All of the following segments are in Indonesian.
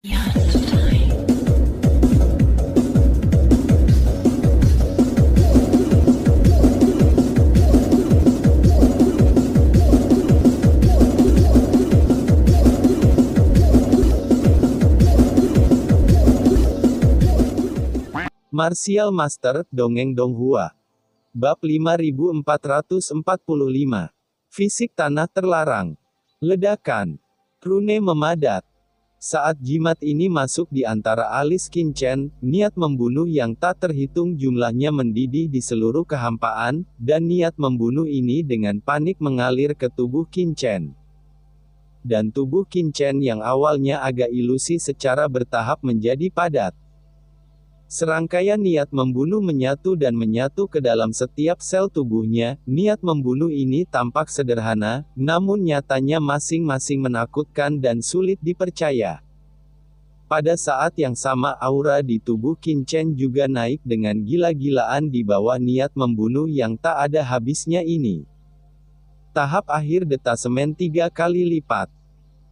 Martial Master, Dongeng Donghua. Bab 5445. Fisik tanah terlarang. Ledakan. Rune memadat. Saat jimat ini masuk di antara alis Qin Chen, niat membunuh yang tak terhitung jumlahnya mendidih di seluruh kehampaan, dan niat membunuh ini dengan panik mengalir ke tubuh Qin Chen. Dan tubuh Qin Chen yang awalnya agak ilusi secara bertahap menjadi padat. Serangkaian niat membunuh menyatu dan menyatu ke dalam setiap sel tubuhnya. Niat membunuh ini tampak sederhana, namun nyatanya masing-masing menakutkan dan sulit dipercaya. Pada saat yang sama aura di tubuh Qin Chen juga naik dengan gila-gilaan di bawah niat membunuh yang tak ada habisnya ini. Tahap akhir detasemen 3 kali lipat.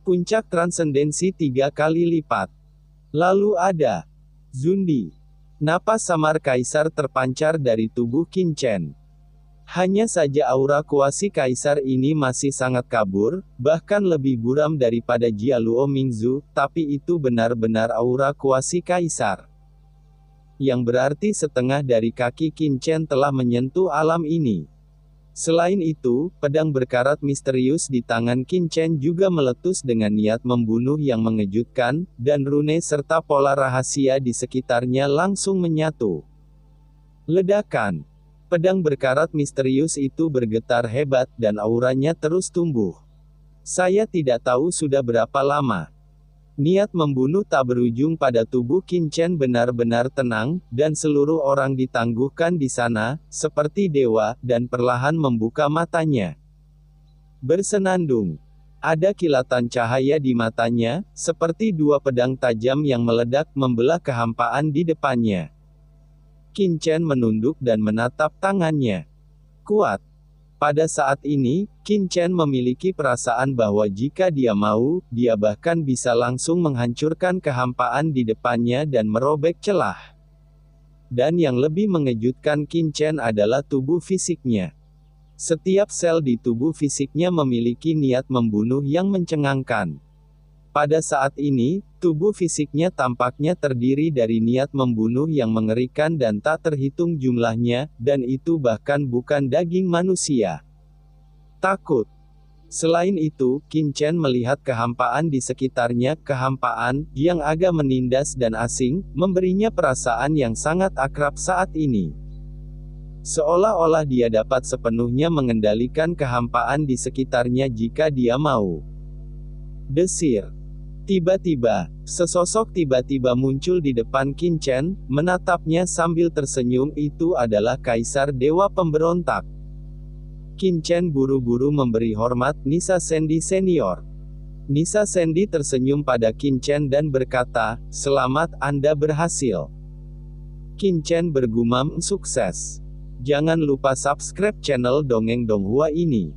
Puncak transendensi 3 kali lipat. Lalu ada Zundi. Napas samar kaisar terpancar dari tubuh Qin Chen. Hanya saja aura kuasi kaisar ini masih sangat kabur, bahkan lebih buram daripada Jia Luo Mingzu, tapi itu benar-benar aura kuasi kaisar. Yang berarti setengah dari kaki Qin Chen telah menyentuh alam ini. Selain itu, pedang berkarat misterius di tangan Qin Chen juga meletus dengan niat membunuh yang mengejutkan, dan rune serta pola rahasia di sekitarnya langsung menyatu. Ledakan. Pedang berkarat misterius itu bergetar hebat, dan auranya terus tumbuh. Saya tidak tahu sudah berapa lama. Niat membunuh tak berujung pada tubuh Qin Chen benar-benar tenang, dan seluruh orang ditangguhkan di sana, seperti dewa, dan perlahan membuka matanya. Bersenandung. Ada kilatan cahaya di matanya, seperti dua pedang tajam yang meledak membelah kehampaan di depannya. Qin Chen menunduk dan menatap tangannya. Kuat. Pada saat ini, Qin Chen memiliki perasaan bahwa jika dia mau, dia bahkan bisa langsung menghancurkan kehampaan di depannya dan merobek celah. Dan yang lebih mengejutkan Qin Chen adalah tubuh fisiknya. Setiap sel di tubuh fisiknya memiliki niat membunuh yang mencengangkan. Pada saat ini, tubuh fisiknya tampaknya terdiri dari niat membunuh yang mengerikan dan tak terhitung jumlahnya, dan itu bahkan bukan daging manusia. Takut. Selain itu, Qin Chen melihat kehampaan di sekitarnya, kehampaan yang agak menindas dan asing, memberinya perasaan yang sangat akrab saat ini. Seolah-olah dia dapat sepenuhnya mengendalikan kehampaan di sekitarnya jika dia mau. Desir. Tiba-tiba, sesosok tiba-tiba muncul di depan Qin Chen, menatapnya sambil tersenyum. Itu adalah Kaisar Dewa Pemberontak. Qin Chen buru-buru memberi hormat, Nisa Sandy Senior. Nisa Sandy tersenyum pada Qin Chen dan berkata, "Selamat, Anda berhasil." Qin Chen bergumam, "Sukses. Jangan lupa subscribe channel Dongeng Donghua ini."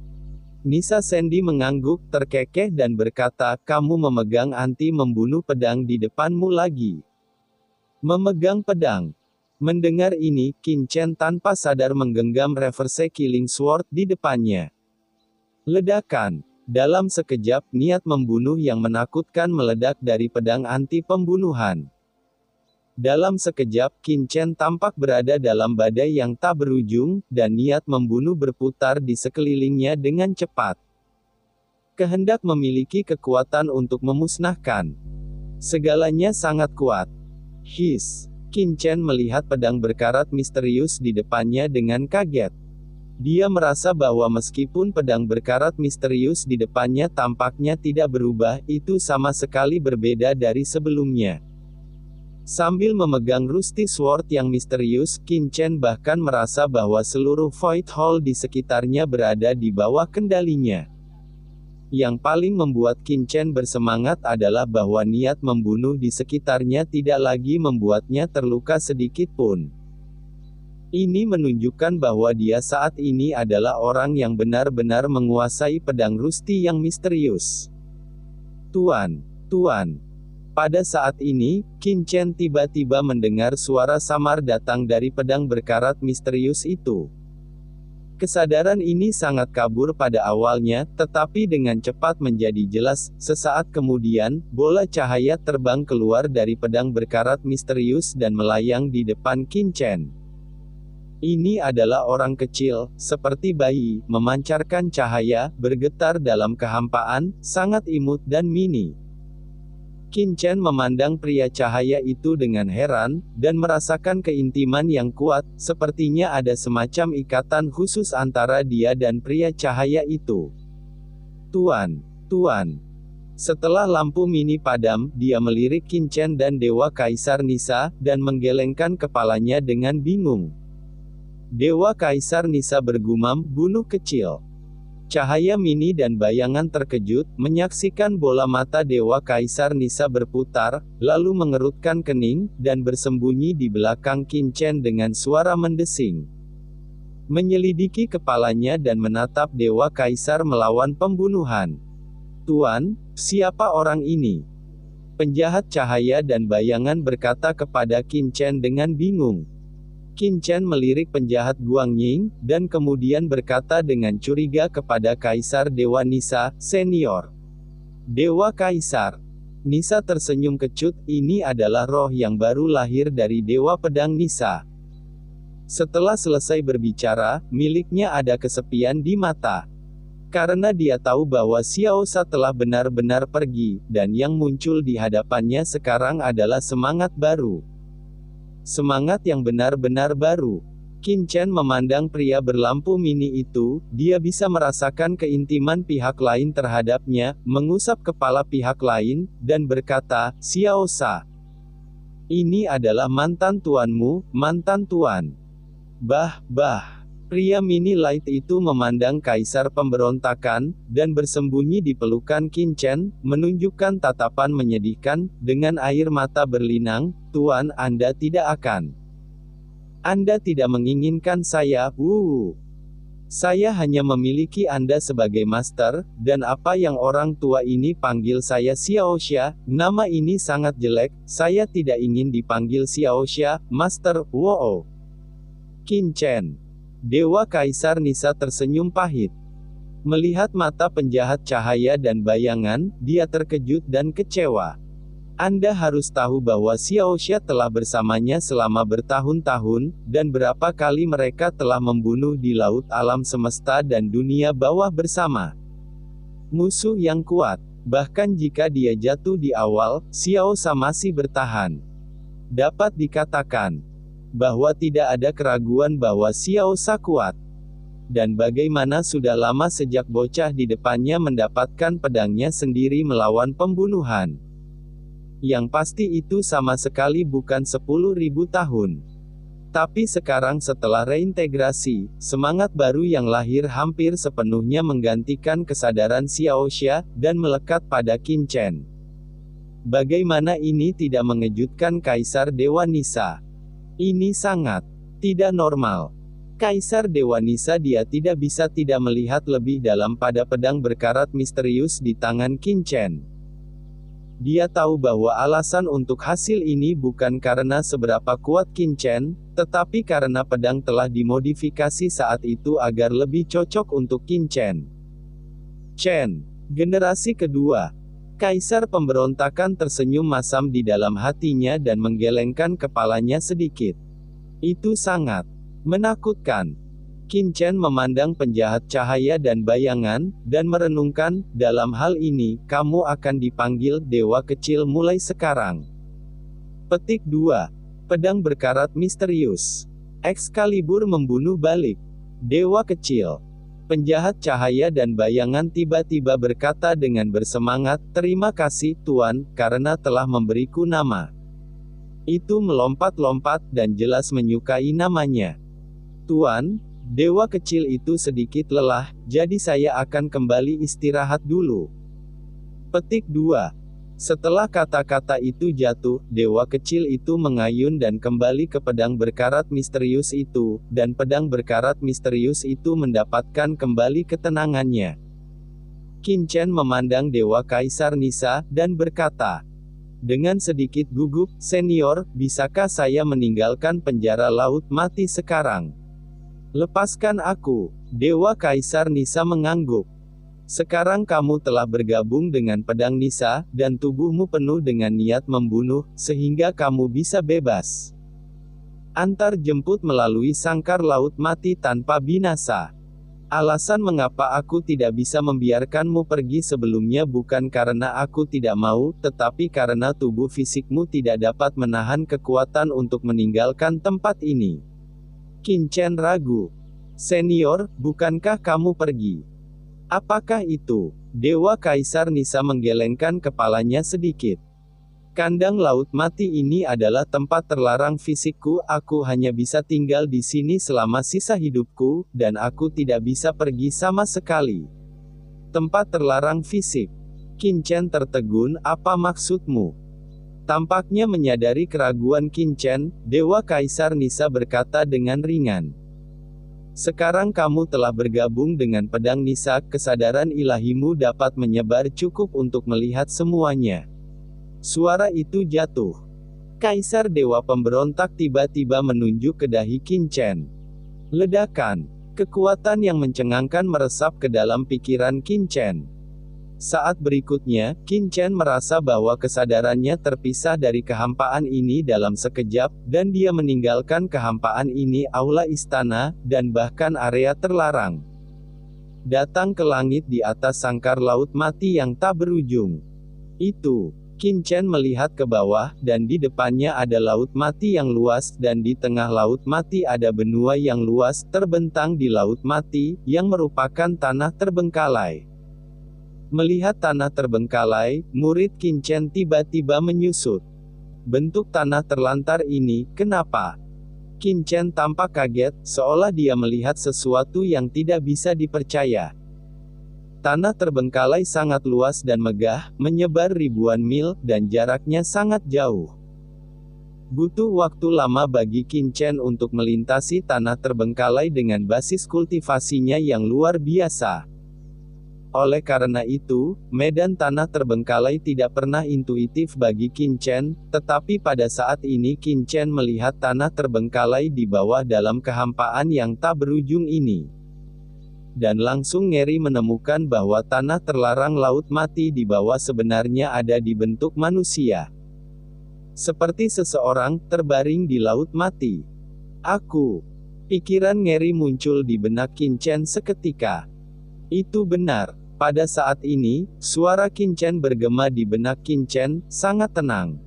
Nisa Sandy mengangguk, terkekeh dan berkata, "Kamu memegang anti membunuh pedang di depanmu lagi." Memegang pedang. Mendengar ini, Qin Chen tanpa sadar menggenggam reverse killing sword di depannya. Ledakan. Dalam sekejap, niat membunuh yang menakutkan meledak dari pedang anti pembunuhan. Dalam sekejap, Qin Chen tampak berada dalam badai yang tak berujung, dan niat membunuh berputar di sekelilingnya dengan cepat. Kehendak memiliki kekuatan untuk memusnahkan. Segalanya sangat kuat. His. Qin Chen melihat pedang berkarat misterius di depannya dengan kaget. Dia merasa bahwa meskipun pedang berkarat misterius di depannya tampaknya tidak berubah, itu sama sekali berbeda dari sebelumnya. Sambil memegang rusty sword yang misterius, Qin Chen bahkan merasa bahwa seluruh Void Hall di sekitarnya berada di bawah kendalinya. Yang paling membuat Qin Chen bersemangat adalah bahwa niat membunuh di sekitarnya tidak lagi membuatnya terluka sedikit pun. Ini menunjukkan bahwa dia saat ini adalah orang yang benar-benar menguasai pedang rusty yang misterius. Tuan. Pada saat ini, Qin Chen tiba-tiba mendengar suara samar datang dari pedang berkarat misterius itu. Kesadaran ini sangat kabur pada awalnya, tetapi dengan cepat menjadi jelas. Sesaat kemudian, bola cahaya terbang keluar dari pedang berkarat misterius dan melayang di depan Qin Chen. Ini adalah orang kecil, seperti bayi, memancarkan cahaya, bergetar dalam kehampaan, sangat imut dan mini. Qin Chen memandang pria cahaya itu dengan heran, dan merasakan keintiman yang kuat, sepertinya ada semacam ikatan khusus antara dia dan pria cahaya itu. Tuan. Setelah lampu mini padam, dia melirik Qin Chen dan Dewa Kaisar Nisa, dan menggelengkan kepalanya dengan bingung. Dewa Kaisar Nisa bergumam, "Bunuh kecil." Cahaya mini dan bayangan terkejut, menyaksikan bola mata Dewa Kaisar Nisa berputar, lalu mengerutkan kening, dan bersembunyi di belakang Qin Chen dengan suara mendesing. Menyelidiki kepalanya dan menatap Dewa Kaisar melawan pembunuhan. "Tuan, siapa orang ini?" Penjahat cahaya dan bayangan berkata kepada Qin Chen dengan bingung. Qin Chen melirik penjahat Guang Ying, dan kemudian berkata dengan curiga kepada Kaisar Dewa Nisa, "Senior." "Dewa Kaisar." Nisa tersenyum kecut, "Ini adalah roh yang baru lahir dari Dewa Pedang Nisa." Setelah selesai berbicara, miliknya ada kesepian di mata. Karena dia tahu bahwa Xiao Sha telah benar-benar pergi, dan yang muncul di hadapannya sekarang adalah semangat baru. Semangat yang benar-benar baru. Qin Chen memandang pria berlampu mini itu, dia bisa merasakan keintiman pihak lain terhadapnya, mengusap kepala pihak lain, dan berkata, "Xiao Sha. Ini adalah mantan tuanmu, mantan tuan." Bah. Pria mini light itu memandang Kaisar Pemberontakan, dan bersembunyi di pelukan Qin Chen, menunjukkan tatapan menyedihkan, dengan air mata berlinang, "Tuan, Anda tidak akan. Anda tidak menginginkan saya, Saya hanya memiliki Anda sebagai master, dan apa yang orang tua ini panggil saya Xiao Xia, nama ini sangat jelek, saya tidak ingin dipanggil Xiao Xia, Master, wow." Qin Chen. Dewa Kaisar Nisa tersenyum pahit. Melihat mata penjahat cahaya dan bayangan, dia terkejut dan kecewa. "Anda harus tahu bahwa Xiao Xia telah bersamanya selama bertahun-tahun, dan berapa kali mereka telah membunuh di laut alam semesta dan dunia bawah bersama. Musuh yang kuat. Bahkan jika dia jatuh di awal, Xiao Xia masih bertahan. Dapat dikatakan bahwa tidak ada keraguan bahwa Xiao Sha kuat. Dan bagaimana sudah lama sejak bocah di depannya mendapatkan pedangnya sendiri melawan pembunuhan. Yang pasti itu sama sekali bukan 10.000 tahun. Tapi sekarang setelah reintegrasi, semangat baru yang lahir hampir sepenuhnya menggantikan kesadaran Xiao Xia, dan melekat pada Qin Chen. Bagaimana ini tidak mengejutkan Kaisar Dewa Nisa? Ini sangat tidak normal. Kaisar Dewa Nisa dia tidak bisa tidak melihat lebih dalam pada pedang berkarat misterius di tangan Qin Chen. Dia tahu bahwa alasan untuk hasil ini bukan karena seberapa kuat Qin Chen, tetapi karena pedang telah dimodifikasi saat itu agar lebih cocok untuk Qin Chen. Generasi kedua. Kaisar Pemberontakan tersenyum masam di dalam hatinya dan menggelengkan kepalanya sedikit. Itu sangat menakutkan. Qin Chen memandang penjahat cahaya dan bayangan, dan merenungkan, dalam hal ini, kamu akan dipanggil Dewa Kecil mulai sekarang. Petik 2. Pedang berkarat misterius. Excalibur membunuh balik. Dewa Kecil. Penjahat cahaya dan bayangan tiba-tiba berkata dengan bersemangat, "Terima kasih, Tuan, karena telah memberiku nama." Itu melompat-lompat, dan jelas menyukai namanya. "Tuan, Dewa Kecil itu sedikit lelah, jadi saya akan kembali istirahat dulu." Petik 2. Setelah kata-kata itu jatuh, Dewa Kecil itu mengayun dan kembali ke pedang berkarat misterius itu, dan pedang berkarat misterius itu mendapatkan kembali ketenangannya. Qin Chen memandang Dewa Kaisar Nisa, dan berkata, Dengan sedikit gugup, "Senior, bisakah saya meninggalkan penjara Laut Mati sekarang? Lepaskan aku." Dewa Kaisar Nisa mengangguk. "Sekarang kamu telah bergabung dengan pedang Nisa, dan tubuhmu penuh dengan niat membunuh, sehingga kamu bisa bebas. Antar jemput melalui sangkar Laut Mati tanpa binasa. Alasan mengapa aku tidak bisa membiarkanmu pergi sebelumnya bukan karena aku tidak mau, tetapi karena tubuh fisikmu tidak dapat menahan kekuatan untuk meninggalkan tempat ini." Qin Chen ragu. "Senior, bukankah kamu pergi?" "Apakah itu?" Dewa Kaisar Nisa menggelengkan kepalanya sedikit. "Kandang Laut Mati ini adalah tempat terlarang fisikku, aku hanya bisa tinggal di sini selama sisa hidupku, dan aku tidak bisa pergi sama sekali." "Tempat terlarang fisik?" Qin Chen tertegun, "Apa maksudmu?" Tampaknya menyadari keraguan Qin Chen, Dewa Kaisar Nisa berkata dengan ringan. "Sekarang kamu telah bergabung dengan pedang Nisa, kesadaran ilahimu dapat menyebar cukup untuk melihat semuanya." Suara itu jatuh. Kaisar Dewa Pemberontak tiba-tiba menunjuk ke dahi Qin Chen. Ledakan. Kekuatan yang mencengangkan meresap ke dalam pikiran Qin Chen. Saat berikutnya, Qin Chen merasa bahwa kesadarannya terpisah dari kehampaan ini dalam sekejap, dan dia meninggalkan kehampaan ini, aula istana, dan bahkan area terlarang. Datang ke langit di atas sangkar Laut Mati yang tak berujung. Itu. Qin Chen melihat ke bawah, dan di depannya ada Laut Mati yang luas, dan di tengah Laut Mati ada benua yang luas, terbentang di Laut Mati, yang merupakan tanah terbengkalai. Melihat tanah terbengkalai, murid Qin Chen tiba-tiba menyusut. "Bentuk tanah terlantar ini, kenapa?" Qin Chen tampak kaget, seolah dia melihat sesuatu yang tidak bisa dipercaya. Tanah terbengkalai sangat luas dan megah, menyebar ribuan mil, dan jaraknya sangat jauh. Butuh waktu lama bagi Qin Chen untuk melintasi tanah terbengkalai dengan basis kultivasinya yang luar biasa. Oleh karena itu, medan tanah terbengkalai tidak pernah intuitif bagi Qin Chen, tetapi pada saat ini Qin Chen melihat tanah terbengkalai di bawah dalam kehampaan yang tak berujung ini. Dan langsung ngeri menemukan bahwa tanah terlarang Laut Mati di bawah sebenarnya ada di bentuk manusia. Seperti seseorang, terbaring di Laut Mati. "Aku." Pikiran ngeri muncul di benak Qin Chen seketika. Itu benar. Pada saat ini, suara Qin Chen bergema di benak Qin Chen, sangat tenang.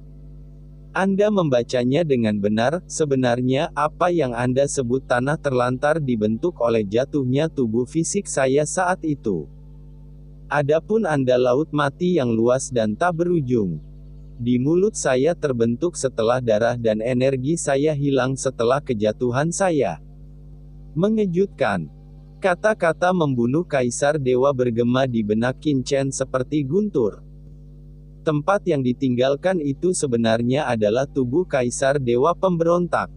"Anda membacanya dengan benar, sebenarnya, apa yang Anda sebut tanah terlantar dibentuk oleh jatuhnya tubuh fisik saya saat itu. Adapun Anda Laut Mati yang luas dan tak berujung. Di mulut saya terbentuk setelah darah dan energi saya hilang setelah kejatuhan saya." Mengejutkan. Kata-kata membunuh Kaisar Dewa bergema di benak Qin Chen seperti guntur. Tempat yang ditinggalkan itu sebenarnya adalah tubuh Kaisar Dewa Pemberontak.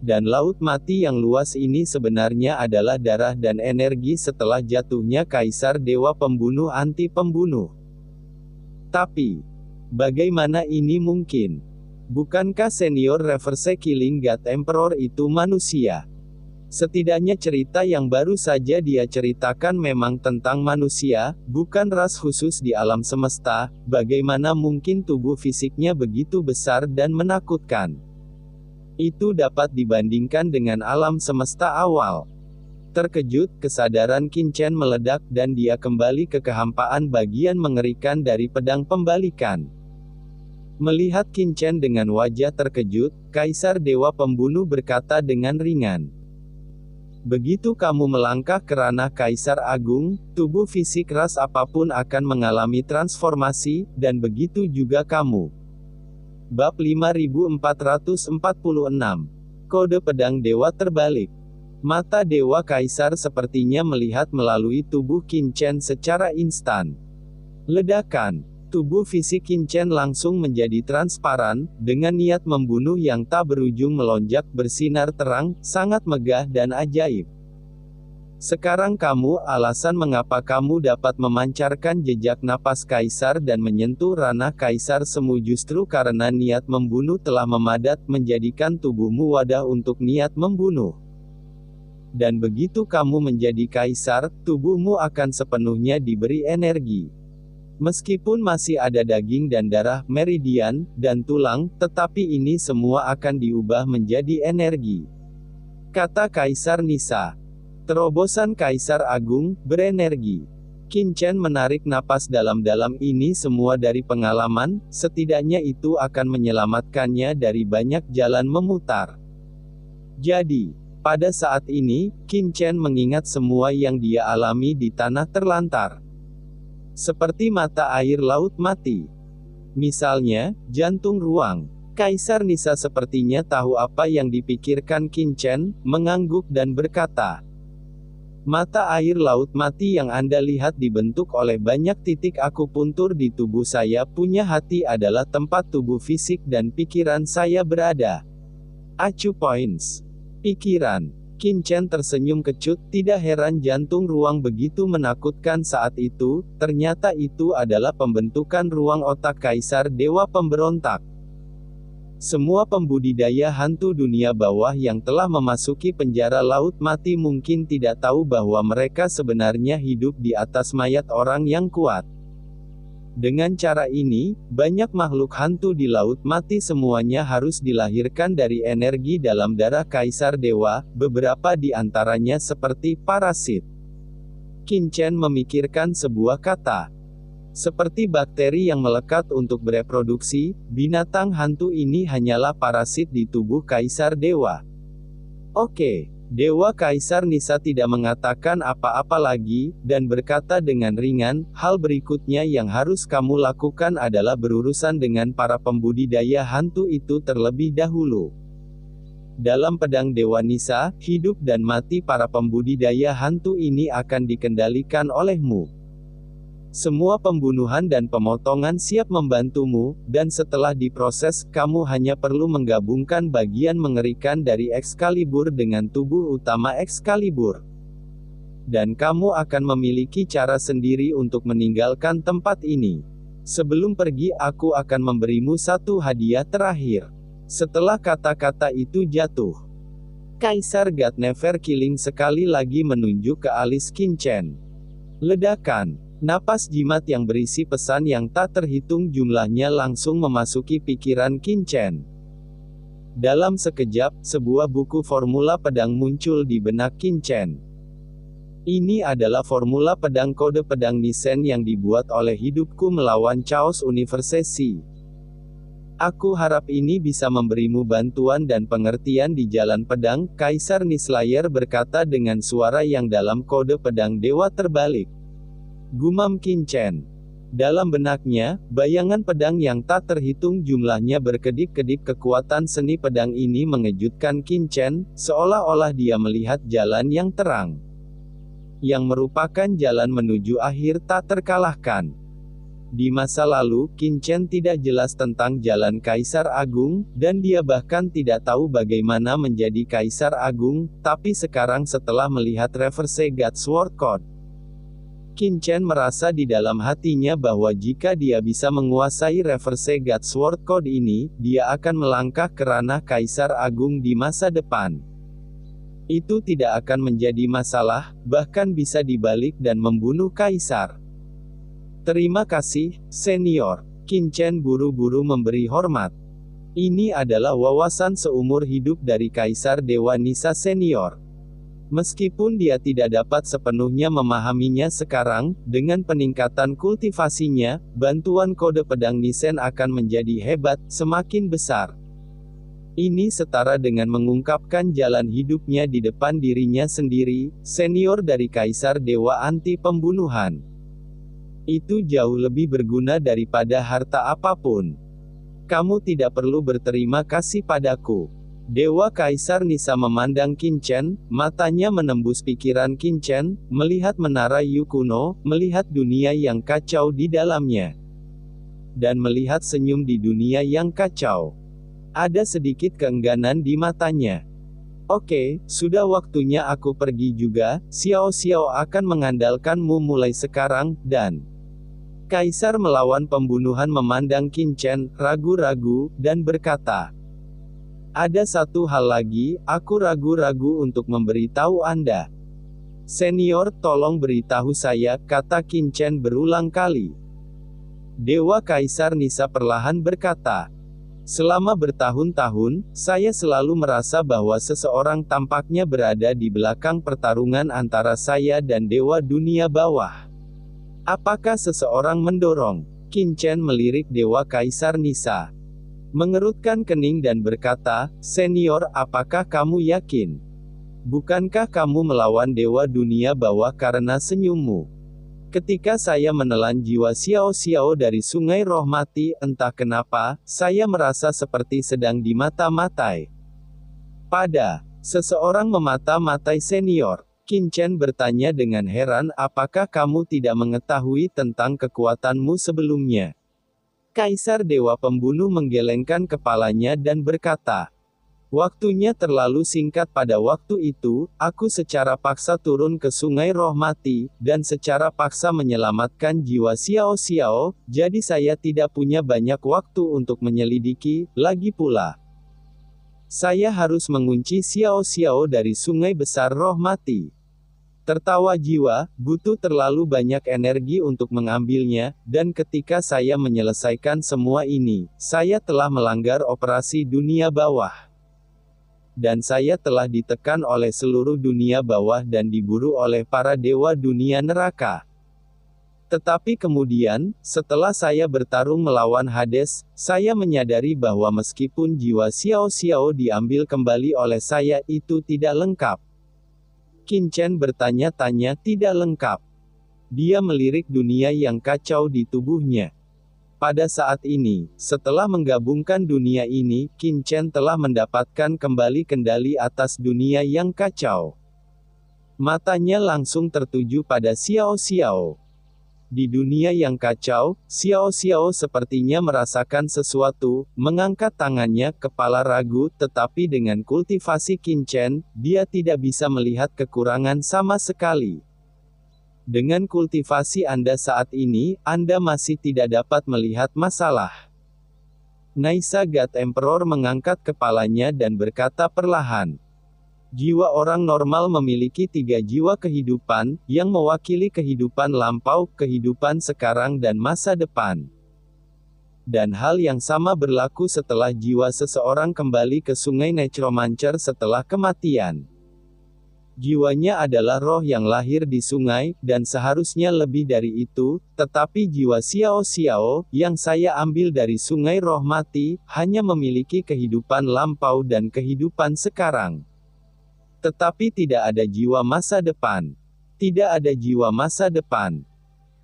Dan Laut Mati yang luas ini sebenarnya adalah darah dan energi setelah jatuhnya Kaisar Dewa Pembunuh Anti-Pembunuh. Tapi, bagaimana ini mungkin? Bukankah senior Reverse Killing God Emperor itu manusia? Setidaknya cerita yang baru saja dia ceritakan memang tentang manusia, bukan ras khusus di alam semesta. Bagaimana mungkin tubuh fisiknya begitu besar dan menakutkan? Itu dapat dibandingkan dengan alam semesta awal. Terkejut, kesadaran Qin Chen meledak dan dia kembali ke kehampaan bagian mengerikan dari pedang pembalikan. Melihat Qin Chen dengan wajah terkejut, Kaisar Dewa Pembunuh berkata dengan ringan. "Begitu kamu melangkah ke ranah Kaisar Agung, tubuh fisik ras apapun akan mengalami transformasi, dan begitu juga kamu." Bab 5446. Kode Pedang Dewa Terbalik. Mata Dewa Kaisar sepertinya melihat melalui tubuh Qin Chen secara instan. Ledakan. Tubuh fisik Qin Chen langsung menjadi transparan, dengan niat membunuh yang tak berujung melonjak bersinar terang, sangat megah dan ajaib. Sekarang kamu alasan mengapa kamu dapat memancarkan jejak napas kaisar dan menyentuh ranah kaisar semu justru karena niat membunuh telah memadat menjadikan tubuhmu wadah untuk niat membunuh. Dan begitu kamu menjadi kaisar, tubuhmu akan sepenuhnya diberi energi. Meskipun masih ada daging dan darah, meridian, dan tulang, tetapi ini semua akan diubah menjadi energi. Kata Kaisar Nisa. Terobosan Kaisar Agung, berenergi. Qin Chen menarik napas dalam-dalam ini semua dari pengalaman, setidaknya itu akan menyelamatkannya dari banyak jalan memutar. Jadi, pada saat ini, Qin Chen mengingat semua yang dia alami di tanah terlantar. Seperti mata air laut mati. Misalnya, jantung ruang. Kaisar Nisa sepertinya tahu apa yang dipikirkan Qin Chen, mengangguk dan berkata, "Mata air laut mati yang Anda lihat dibentuk oleh banyak titik akupuntur di tubuh saya punya hati adalah tempat tubuh fisik dan pikiran saya berada." Acu points. Pikiran. Qin Chen tersenyum kecut, tidak heran jantung ruang begitu menakutkan saat itu, ternyata itu adalah pembentukan ruang otak Kaisar Dewa Pemberontak. Semua pembudidaya hantu dunia bawah yang telah memasuki penjara laut mati mungkin tidak tahu bahwa mereka sebenarnya hidup di atas mayat orang yang kuat. Dengan cara ini, banyak makhluk hantu di laut mati semuanya harus dilahirkan dari energi dalam darah Kaisar Dewa, beberapa di antaranya seperti parasit. Qin Chen memikirkan sebuah kata. Seperti bakteri yang melekat untuk bereproduksi, binatang hantu ini hanyalah parasit di tubuh Kaisar Dewa. Oke, Dewa Kaisar Nisa tidak mengatakan apa-apa lagi, dan berkata dengan ringan, "Hal berikutnya yang harus kamu lakukan adalah berurusan dengan para pembudidaya hantu itu terlebih dahulu. Dalam pedang Dewa Nisa, hidup dan mati para pembudidaya hantu ini akan dikendalikan olehmu. Semua pembunuhan dan pemotongan siap membantumu, dan setelah diproses, kamu hanya perlu menggabungkan bagian mengerikan dari Excalibur dengan tubuh utama Excalibur. Dan kamu akan memiliki cara sendiri untuk meninggalkan tempat ini. Sebelum pergi aku akan memberimu satu hadiah terakhir." Setelah kata-kata itu jatuh, Kaisar God Never Killing sekali lagi menunjuk ke alis Qin Chen. Ledakan. Napas jimat yang berisi pesan yang tak terhitung jumlahnya langsung memasuki pikiran Qin Chen. Dalam sekejap, sebuah buku formula pedang muncul di benak Qin Chen. Ini adalah formula pedang kode pedang Nisen yang dibuat oleh hidupku melawan Chaos Universe. Aku harap ini bisa memberimu bantuan dan pengertian di jalan pedang, Kaisar Nislayer berkata dengan suara yang dalam kode pedang dewa terbalik. Gumam Qin Chen. Dalam benaknya, bayangan pedang yang tak terhitung jumlahnya berkedip-kedip. Kekuatan seni pedang ini mengejutkan Qin Chen, seolah-olah dia melihat jalan yang terang. Yang merupakan jalan menuju akhir tak terkalahkan. Di masa lalu, Qin Chen tidak jelas tentang jalan Kaisar Agung, dan dia bahkan tidak tahu bagaimana menjadi Kaisar Agung, tapi sekarang setelah melihat Reverse God Sword Code, Qin Chen merasa di dalam hatinya bahwa jika dia bisa menguasai Reverse God Sword Code ini, dia akan melangkah ke ranah Kaisar Agung di masa depan. Itu tidak akan menjadi masalah, bahkan bisa dibalik dan membunuh Kaisar. Terima kasih, Senior. Qin Chen buru-buru memberi hormat. Ini adalah wawasan seumur hidup dari Kaisar Dewa Nisa Senior. Meskipun dia tidak dapat sepenuhnya memahaminya sekarang, dengan peningkatan kultivasinya, bantuan kode pedang Nisen akan menjadi hebat, semakin besar. Ini setara dengan mengungkapkan jalan hidupnya di depan dirinya sendiri, senior dari Kaisar Dewa Anti Pembunuhan. Itu jauh lebih berguna daripada harta apapun. Kamu tidak perlu berterima kasih padaku. Dewa Kaisar Nisa memandang Qin Chen, matanya menembus pikiran Qin Chen, melihat menara Yu kuno, melihat dunia yang kacau di dalamnya. Dan melihat senyum di dunia yang kacau. Ada sedikit keengganan di matanya. Oke, sudah waktunya aku pergi juga. Xiao Xiao akan mengandalkanmu mulai sekarang, dan Kaisar melawan pembunuhan memandang Qin Chen, ragu-ragu, dan berkata, ada satu hal lagi, aku ragu-ragu untuk memberitahu Anda. Senior, tolong beritahu saya, kata Qin Chen berulang kali. Dewa Kaisar Nisa perlahan berkata, selama bertahun-tahun, saya selalu merasa bahwa seseorang tampaknya berada di belakang pertarungan antara saya dan Dewa Dunia Bawah. Apakah seseorang mendorong? Qin Chen melirik Dewa Kaisar Nisa, mengerutkan kening dan berkata, senior, apakah kamu yakin? Bukankah kamu melawan Dewa Dunia Bawah karena senyummu? Ketika saya menelan jiwa Xiao Xiao dari Sungai Roh Mati, entah kenapa, saya merasa seperti sedang dimata-matai. Pada seseorang memata-matai senior, Qin Chen bertanya dengan heran, apakah kamu tidak mengetahui tentang kekuatanmu sebelumnya? Kaisar Dewa Pembunuh menggelengkan kepalanya dan berkata, waktunya terlalu singkat pada waktu itu, aku secara paksa turun ke Sungai Roh Mati, dan secara paksa menyelamatkan jiwa Xiao Xiao, jadi saya tidak punya banyak waktu untuk menyelidiki, lagi pula. Saya harus mengunci Xiao Xiao dari Sungai Besar Roh Mati. Tertawa jiwa, butuh terlalu banyak energi untuk mengambilnya, dan ketika saya menyelesaikan semua ini, saya telah melanggar operasi dunia bawah. Dan saya telah ditekan oleh seluruh dunia bawah dan diburu oleh para dewa dunia neraka. Tetapi kemudian, setelah saya bertarung melawan Hades, saya menyadari bahwa meskipun jiwa Xiao Xiao diambil kembali oleh saya, itu tidak lengkap. Qin Chen bertanya-tanya, tidak lengkap. Dia melirik dunia yang kacau di tubuhnya. Pada saat ini, setelah menggabungkan dunia ini, Qin Chen telah mendapatkan kembali kendali atas dunia yang kacau. Matanya langsung tertuju pada Xiao Xiao. Di dunia yang kacau, Xiao Xiao sepertinya merasakan sesuatu, mengangkat tangannya, kepala ragu, tetapi dengan kultivasi Qin Chen, dia tidak bisa melihat kekurangan sama sekali. Dengan kultivasi Anda saat ini, Anda masih tidak dapat melihat masalah. Naisa God Emperor mengangkat kepalanya dan berkata perlahan. Jiwa orang normal memiliki 3 jiwa kehidupan, yang mewakili kehidupan lampau, kehidupan sekarang dan masa depan. Dan hal yang sama berlaku setelah jiwa seseorang kembali ke Sungai Necromancer setelah kematian. Jiwanya adalah roh yang lahir di sungai, dan seharusnya lebih dari itu, tetapi jiwa Xiao Xiao, yang saya ambil dari Sungai Roh Mati, hanya memiliki kehidupan lampau dan kehidupan sekarang. Tetapi tidak ada jiwa masa depan. Tidak ada jiwa masa depan.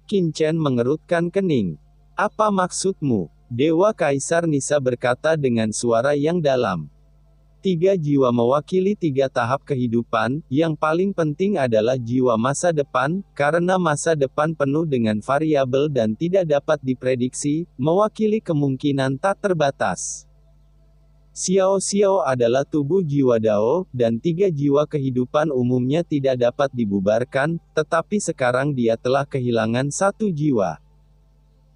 Qin Chen mengerutkan kening. Apa maksudmu? Dewa Kaisar Nisa berkata dengan suara yang dalam. 3 jiwa mewakili 3 tahap kehidupan, yang paling penting adalah jiwa masa depan, karena masa depan penuh dengan variabel dan tidak dapat diprediksi, mewakili kemungkinan tak terbatas. Xiao Xiao adalah tubuh jiwa Dao, dan 3 jiwa kehidupan umumnya tidak dapat dibubarkan, tetapi sekarang dia telah kehilangan 1 jiwa.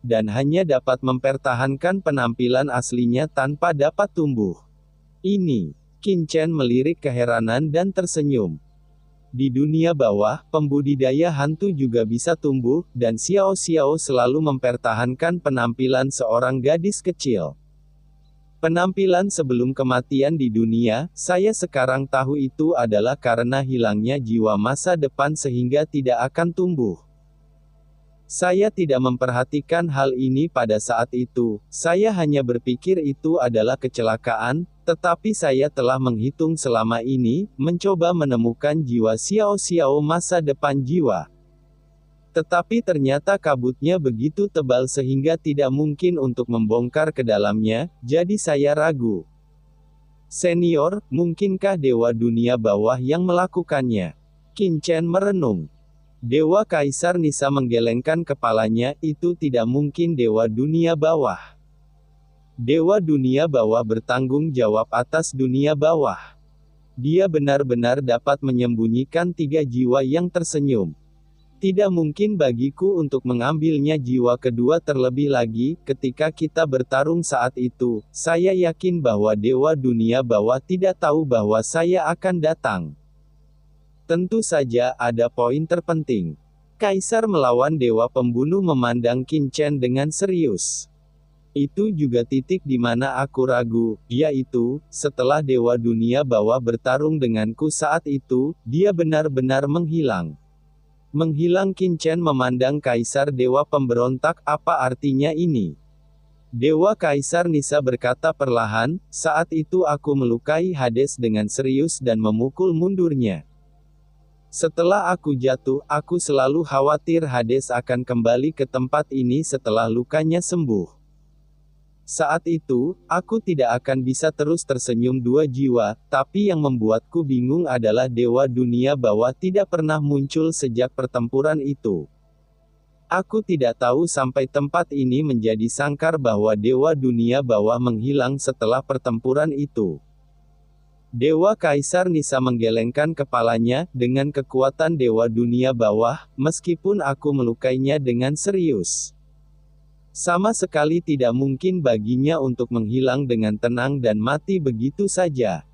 Dan hanya dapat mempertahankan penampilan aslinya tanpa dapat tumbuh. Ini. Qin Chen melirik keheranan dan tersenyum. Di dunia bawah, pembudidaya hantu juga bisa tumbuh, dan Xiao Xiao selalu mempertahankan penampilan seorang gadis kecil. Penampilan sebelum kematian di dunia, saya sekarang tahu itu adalah karena hilangnya jiwa masa depan sehingga tidak akan tumbuh. Saya tidak memperhatikan hal ini pada saat itu, saya hanya berpikir itu adalah kecelakaan, tetapi saya telah menghitung selama ini, mencoba menemukan jiwa Xiao Xiao masa depan jiwa. Tetapi ternyata kabutnya begitu tebal sehingga tidak mungkin untuk membongkar ke dalamnya, jadi saya ragu. Senior, mungkinkah Dewa Dunia Bawah yang melakukannya? Qin Chen merenung. Dewa Kaisar Nisa menggelengkan kepalanya, itu tidak mungkin Dewa Dunia Bawah. Dewa Dunia Bawah bertanggung jawab atas dunia bawah. Dia benar-benar dapat menyembunyikan 3 jiwa yang tersenyum. Tidak mungkin bagiku untuk mengambilnya jiwa kedua terlebih lagi, ketika kita bertarung saat itu, saya yakin bahwa Dewa Dunia Bawah tidak tahu bahwa saya akan datang. Tentu saja, ada poin terpenting. Kaisar melawan Dewa Pembunuh memandang Qin Chen dengan serius. Itu juga titik di mana aku ragu, yaitu, setelah Dewa Dunia Bawah bertarung denganku saat itu, dia benar-benar menghilang. Menghilang. Qin Chen memandang Kaisar Dewa Pemberontak. Apa artinya ini? Dewa Kaisar Nisa berkata perlahan, saat itu aku melukai Hades dengan serius dan memukul mundurnya. Setelah aku jatuh, aku selalu khawatir Hades akan kembali ke tempat ini setelah lukanya sembuh. Saat itu, aku tidak akan bisa terus tersenyum 2 jiwa, tapi yang membuatku bingung adalah Dewa Dunia Bawah tidak pernah muncul sejak pertempuran itu. Aku tidak tahu sampai tempat ini menjadi sangkar bahwa Dewa Dunia Bawah menghilang setelah pertempuran itu. Dewa Kaisar Nisa menggelengkan kepalanya, dengan kekuatan Dewa Dunia Bawah, meskipun aku melukainya dengan serius. Sama sekali tidak mungkin baginya untuk menghilang dengan tenang dan mati begitu saja.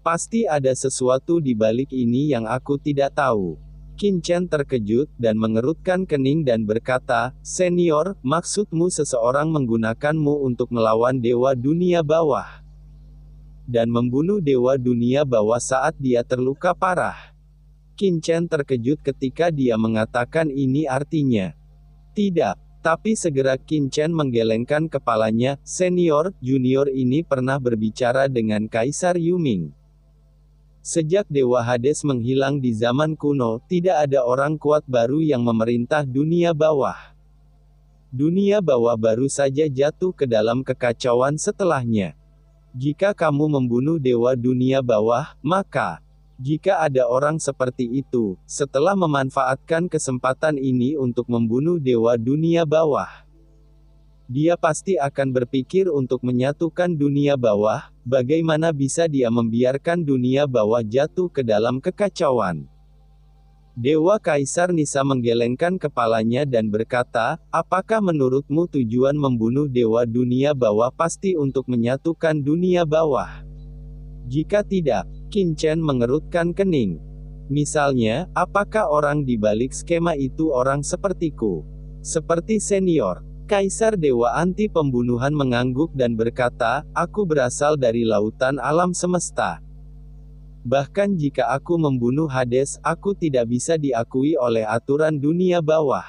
Pasti ada sesuatu di balik ini yang aku tidak tahu. Qin Chen terkejut, dan mengerutkan kening dan berkata, Senior, maksudmu seseorang menggunakanmu untuk melawan Dewa Dunia Bawah? Dan membunuh Dewa Dunia Bawah saat dia terluka parah? Qin Chen terkejut ketika dia mengatakan ini artinya. Tidak. Tapi segera Qin Chen menggelengkan kepalanya, Senior, junior ini pernah berbicara dengan Kaisar Yuming. Sejak Dewa Hades menghilang di zaman kuno, tidak ada orang kuat baru yang memerintah dunia bawah. Dunia bawah baru saja jatuh ke dalam kekacauan setelahnya. Jika kamu membunuh Dewa Dunia Bawah, maka jika ada orang seperti itu, setelah memanfaatkan kesempatan ini untuk membunuh Dewa Dunia Bawah, dia pasti akan berpikir untuk menyatukan dunia bawah. Bagaimana bisa dia membiarkan dunia bawah jatuh ke dalam kekacauan? Dewa Kaisar Nisa menggelengkan kepalanya dan berkata, apakah menurutmu tujuan membunuh Dewa Dunia Bawah pasti untuk menyatukan dunia bawah? Jika tidak, Qin Chen mengerutkan kening. Misalnya, apakah orang di balik skema itu orang sepertiku? Seperti senior. Kaisar Dewa Anti Pembunuhan mengangguk dan berkata, aku berasal dari lautan alam semesta. Bahkan jika aku membunuh Hades, aku tidak bisa diakui oleh aturan dunia bawah.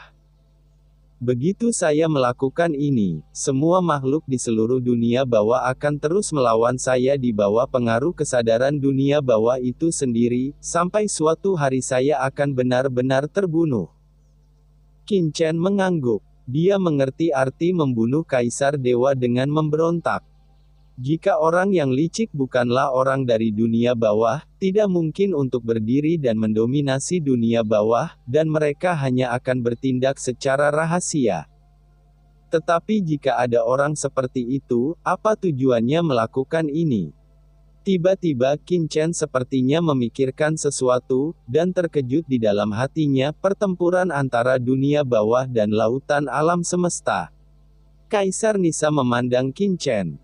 Begitu saya melakukan ini, semua makhluk di seluruh dunia bawah akan terus melawan saya di bawah pengaruh kesadaran dunia bawah itu sendiri, sampai suatu hari saya akan benar-benar terbunuh. Qin Chen mengangguk. Dia mengerti arti membunuh Kaisar Dewa dengan memberontak. Jika orang yang licik bukanlah orang dari dunia bawah, tidak mungkin untuk berdiri dan mendominasi dunia bawah, dan mereka hanya akan bertindak secara rahasia. Tetapi jika ada orang seperti itu, apa tujuannya melakukan ini? Tiba-tiba Qin Chen sepertinya memikirkan sesuatu, dan terkejut di dalam hatinya, pertempuran antara dunia bawah dan lautan alam semesta. Kaisar Nisa memandang Qin Chen.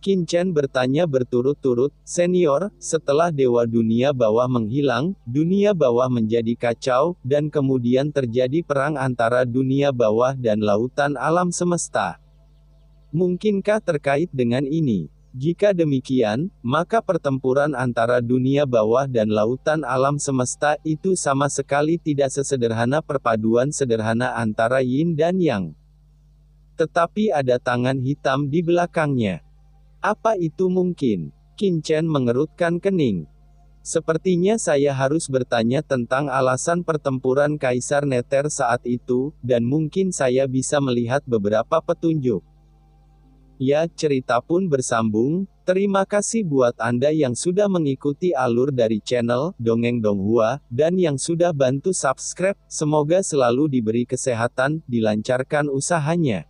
Qin Chen bertanya berturut-turut, Senior, setelah Dewa Dunia Bawah menghilang, dunia bawah menjadi kacau, dan kemudian terjadi perang antara dunia bawah dan lautan alam semesta. Mungkinkah terkait dengan ini? Jika demikian, maka pertempuran antara dunia bawah dan lautan alam semesta itu sama sekali tidak sesederhana perpaduan sederhana antara yin dan yang. Tetapi ada tangan hitam di belakangnya. Apa itu mungkin? Qin Chen mengerutkan kening. Sepertinya saya harus bertanya tentang alasan pertempuran Kaisar Nether saat itu, dan mungkin saya bisa melihat beberapa petunjuk. Ya, cerita pun bersambung. Terima kasih buat Anda yang sudah mengikuti alur dari channel Dongeng Donghua, dan yang sudah bantu subscribe. Semoga selalu diberi kesehatan, dilancarkan usahanya.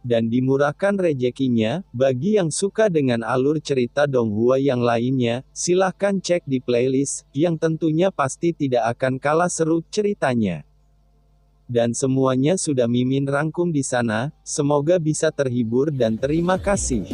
dan dimurahkan rezekinya. Bagi yang suka dengan alur cerita Donghua yang lainnya, silahkan cek di playlist, yang tentunya pasti tidak akan kalah seru ceritanya. Dan semuanya sudah Mimin rangkum di sana, semoga bisa terhibur dan terima kasih.